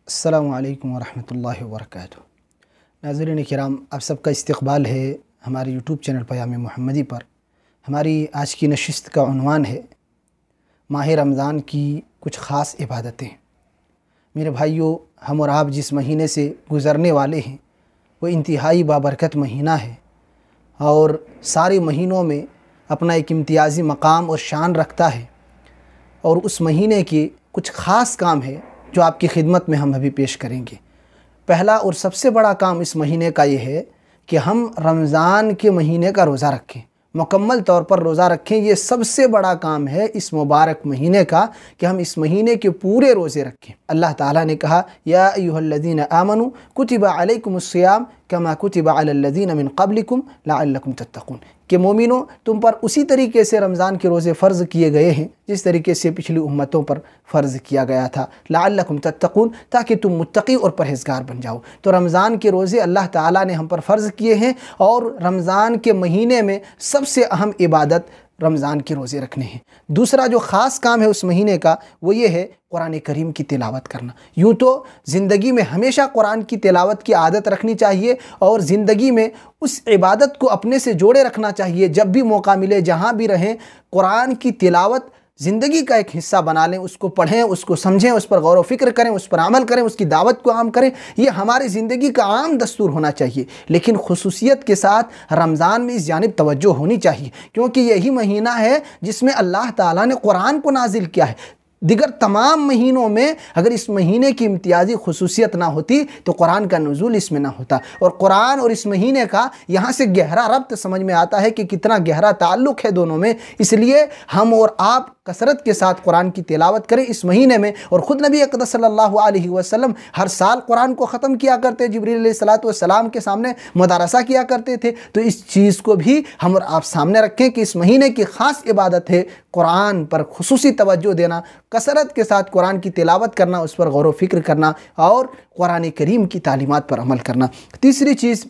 अस्सलामु अलैकुम वरहमतुल्लाहि वबरकातुहू। नाज़रीन किराम, आप सबका इस्तक़बाल है हमारे यूट्यूब चैनल पयाम मोहम्मदी पर। हमारी आज की नशिस्त का उन्वान है माह रमज़ान की कुछ ख़ास इबादतें। मेरे भाइयों, हम और आप जिस महीने से गुज़रने वाले हैं वो इंतहाई बाबरकत महीना है और सारे महीनों में अपना एक इम्तियाज़ी मकाम और शान रखता है। और उस महीने के कुछ ख़ास काम है जो आपकी खिदमत में हम अभी पेश करेंगे। पहला और सबसे बड़ा काम इस महीने का ये है कि हम रमज़ान के महीने का रोज़ा रखें, मुकम्मल तौर पर रोज़ा रखें। ये सबसे बड़ा काम है इस मुबारक महीने का कि हम इस महीने के पूरे रोज़े रखें। अल्लाह ताला ने कहा, या अय्युहल्लज़ीना आमनू कुतिबा अलैकुमुस्सियाम कमा कुतिबा अलल्लज़ीना मिन क़ब्लिकुम लअल्लकुम तत्तक़ून, कि मोमिनो तुम पर उसी तरीके से रमज़ान के रोज़े फ़र्ज़ किए गए हैं जिस तरीके से पिछली उम्मतों पर फ़र्ज़ किया गया था। लअल्लकुम तत्तक़ून, ताकि तुम मुत्तक़ी और परहेज़गार बन जाओ। तो रमज़ान के रोज़े अल्लाह ताला ने हम पर फ़र्ज़ किए हैं और रमज़ान के महीने में सबसे अहम इबादत रमज़ान के रोज़े रखने हैं। दूसरा जो ख़ास काम है उस महीने का वो ये है कुरान करीम की तिलावत करना। यूँ तो ज़िंदगी में हमेशा कुरान की तिलावत की आदत रखनी चाहिए और ज़िंदगी में उस इबादत को अपने से जोड़े रखना चाहिए। जब भी मौका मिले, जहाँ भी रहें, कुरान की तिलावत ज़िंदगी का एक हिस्सा बना लें, उसको पढ़ें, उसको समझें, उस पर गौर व फिक्र करें, उस पर अमल करें, उसकी दावत को आम करें। ये हमारी ज़िंदगी का आम दस्तूर होना चाहिए। लेकिन खुसूसियत के साथ रमज़ान में इस जानिब तवज्जो होनी चाहिए, क्योंकि यही महीना है जिसमें अल्लाह ताला ने कुरान को नाजिल किया है। दिगर तमाम महीनों में अगर इस महीने की इम्तियाज़ी खुसूसियत ना होती तो कुरान का नुज़ूल इसमें ना होता। और कुरान और इस महीने का यहाँ से गहरा रब्त समझ में आता है कि कितना गहरा ताल्लुक़ है दोनों में। इसलिए हम और आप कसरत के साथ कुरान की तिलावत करें इस महीने में। और ख़ुद नबी अक़दस सल्लल्लाहु अलैहि वसल्लम हर साल कुरान को ख़त्म किया करते, जिब्रील अलैहिस्सलाम के सामने मुदारसा किया करते थे। तो इस चीज़ को भी हम और आप सामने रखें कि इस महीने की ख़ास इबादत है कुरान पर खुसूसी तवज्जो देना, कसरत के साथ कुरान की तिलावत करना, उस पर गौर व फिक्र करना और कुरान करीम की तालीमात पर अमल करना। तीसरी चीज़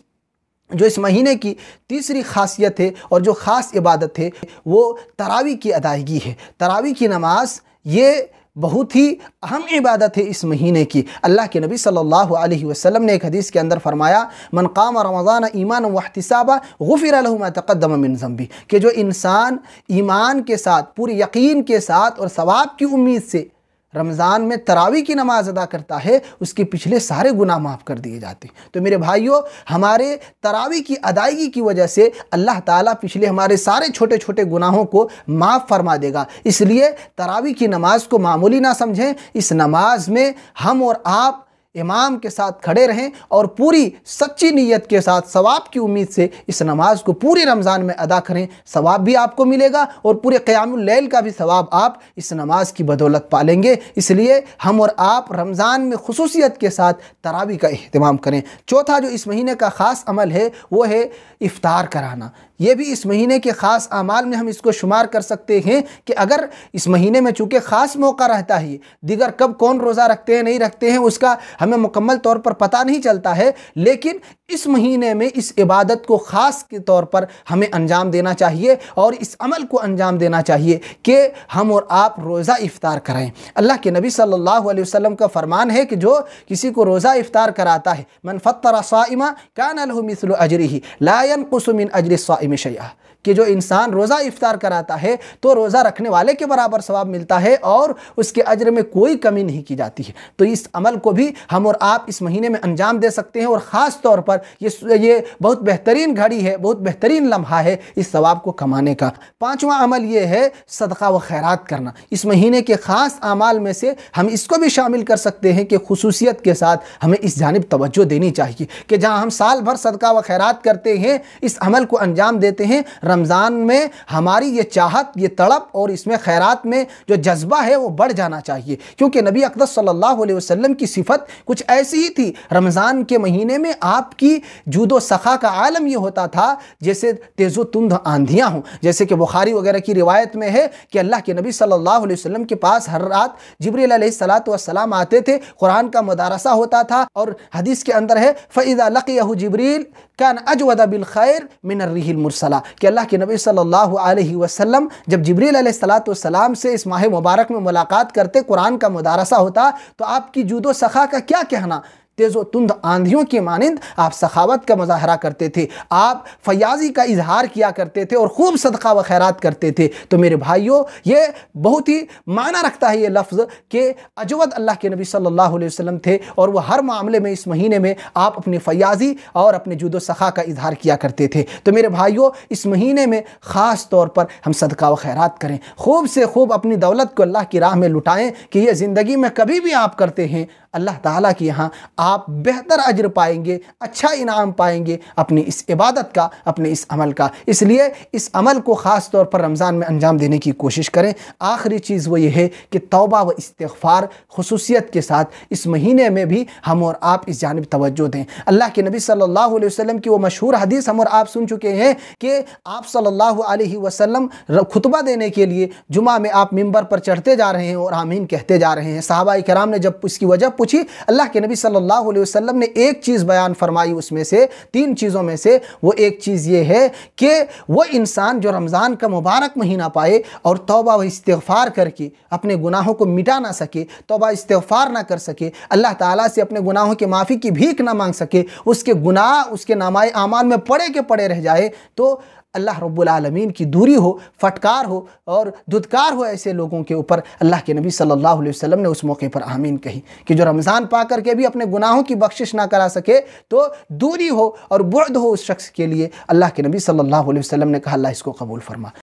जो इस महीने की तीसरी खासियत है और जो ख़ास इबादत है वो तरावी की अदायगी है। तरावी की नमाज ये बहुत ही अहम इबादत है इस महीने की। अल्लाह के नबी सल्लल्लाहु अलैहि वसल्लम ने एक हदीस के अंदर फरमाया, मन क़ाम रमज़ान ईमान व इहतिसाबा गुफ़िर लहु मा तक़द्दम मिन ज़ंबी, कि जो इंसान ईमान के साथ, पूरे यकीन के साथ और सवाब की उम्मीद से रमज़ान में तरावी की नमाज अदा करता है, उसके पिछले सारे गुनाह माफ़ कर दिए जाते हैं। तो मेरे भाइयों, हमारे तरावी की अदायगी की वजह से अल्लाह ताला पिछले हमारे सारे छोटे छोटे गुनाहों को माफ़ फरमा देगा। इसलिए तरावी की नमाज को मामूली ना समझें। इस नमाज में हम और आप इमाम के साथ खड़े रहें और पूरी सच्ची नीयत के साथ सवाब की उम्मीद से इस नमाज को पूरे रमज़ान में अदा करें। सवाब भी आपको मिलेगा और पूरे क़यामुल लैल का भी सवाब आप इस नमाज की बदौलत पालेंगे। इसलिए हम और आप रमज़ान में खुसूसियत के साथ तरावी का एहतमाम करें। चौथा जो इस महीने का ख़ास अमल है वो है इफ़्तार कराना। ये भी इस महीने के ख़ास अमाल में हम इसको शुमार कर सकते हैं कि अगर इस महीने में चूँकि ख़ास मौका रहता है, दिगर कब कौन रोज़ा रखते हैं नहीं रखते हैं उसका हमें मुकम्मल तौर पर पता नहीं चलता है, लेकिन इस महीने में इस इबादत को ख़ास के तौर पर हमें अंजाम देना चाहिए और इस अमल को अंजाम देना चाहिए कि हम और आप रोज़ा इफ़्तार कराएँ। अल्लाह के नबी सल्लल्लाहु अलैहि वसल्लम का फरमान है कि जो किसी को रोज़ा इफ़्तार कराता है, मन फ़त्तरा साइमा कान लहु मिस्लु अजरिही ला यनक़ुसु मिन अजरि साइम शैआ, कि जो इंसान रोज़ा इफ़्तार कराता है तो रोज़ा रखने वाले के बराबर सवाब मिलता है और उसके अज्र में कोई कमी नहीं की जाती है। तो इस अमल को भी हम और आप इस महीने में अंजाम दे सकते हैं और ख़ास तौर पर ये बहुत बेहतरीन घड़ी है, बहुत बेहतरीन लम्हा है इस सवाब को कमाने का। पाँचवा अमल ये है सदका व खैरात करना। इस महीने के ख़ास अमाल में से हम इसको भी शामिल कर सकते हैं कि खुसूसियत के साथ हमें इस जानिब तवज्जो देनी चाहिए कि जहाँ हम साल भर सदका व खैरात करते हैं, इस अमल को अंजाम देते हैं, रमज़ान में हमारी ये चाहत, ये तड़प और इसमें खैरात में जो जज्बा है वो बढ़ जाना चाहिए। क्योंकि नबी अक़दस सल्लल्लाहु अलैहि वसल्लम की सिफत कुछ ऐसी ही थी। रमज़ान के महीने में आपकी जूदो सखा का आलम ये होता था जैसे तेज़ो तुंद आंधियाँ हों। जैसे कि बुखारी वगैरह की रिवायत में है कि अल्लाह के नबी सल्लल्लाहु अलैहि वसल्लम के पास हर रात जिब्रील अलैहिस्सलातु वस्सलाम आते थे, कुरान का मुदारसा होता था और हदीस के अंदर है फ़इज़ा लक़ियहु जिब्रील कान अजवद बिल खैर मिन अर्रिहिल मुरसला, कि अल्लाह अल्लाह के नबी सल्लल्लाहु अलैहि वसल्लम जब जिब्रील अलैहिस्सलाम से इस माह मुबारक में मुलाकात करते, कुरान का मुदारसा होता, तो आपकी जूदो सखा का क्या कहना, तेज़ो तुंद आंधियों की मानिंद आप सखावत का मुजाहरा करते थे, आप फयाजी का इजहार किया करते थे और खूब सदका व खैरात करते थे। तो मेरे भाइयों, ये बहुत ही माना रखता है ये लफ्ज़ कि अजवद अल्लाह के नबी सल्लल्लाहु अलैहि वसल्लम थे और वह हर मामले में इस महीने में आप अपनी फयाजी और अपने जुदो सखा का इजहार किया करते थे। तो मेरे भाइयों, इस महीने में ख़ास तौर पर हम सदका व खैरात करें, खूब से खूब अपनी दौलत को अल्लाह की राह में लुटाएँ कि ये ज़िंदगी में कभी भी आप करते हैं, अल्लाह ताला के यहाँ आप बेहतर अजर पाएंगे, अच्छा इनाम पाएंगे अपनी इस इबादत का, अपने इस अमल का। इसलिए इस अमल को ख़ास तौर पर रमज़ान में अंजाम देने की कोशिश करें। आखिरी चीज़ वो ये है कि तौबा व इस्तिग़फ़ार खुसूसियत के साथ इस महीने में भी हम और आप इस जानिब तवज्जो दें। अल्लाह के नबी सल्लल्लाहु अलैहि वसल्लम की वो मशहूर हदीस हम और आप सुन चुके हैं कि आप सल्लल्लाहु अलैहि वसल्लम खुतबा देने के लिए जुमा में आप मिंबर पर चढ़ते जा रहे हैं और आमीन कहते जा रहे हैं। सहाबाए किराम ने जब इसकी वजह पूछी, अल्लाह के नबी सल्लल्लाहु अलैहि वसल्लम ने एक चीज़ बयान फरमाई, उसमें से 3 चीज़ों में से वो एक चीज़ ये है कि वो इंसान जो रमज़ान का मुबारक महीना पाए और तौबा व इस्तिग़फ़ार करके अपने गुनाहों को मिटा ना सके, तौबा इस्तिग़फ़ार ना कर सके, अल्लाह ताला से अपने गुनाहों की माफ़ी की भीख ना मांग सके, उसके गुनाह उसके नामाए आमाल में पड़े के पड़े रह जाए, तो अल्लाह रब्बुल आलमीन की दूरी हो, फटकार हो और धुतकार हो ऐसे लोगों के ऊपर। अल्लाह के नबी सल्लल्लाहु अलैहि वसल्लम ने उस मौके पर आमीन कही कि जो रमज़ान पा करके भी अपने गुनाहों की बख्शिश ना करा सके, तो दूरी हो और बुअद हो उस शख्स के लिए। अल्लाह के नबी सल्लल्लाहु अलैहि वसल्लम ने कहा, अल्लाह इसको कबूल फरमा।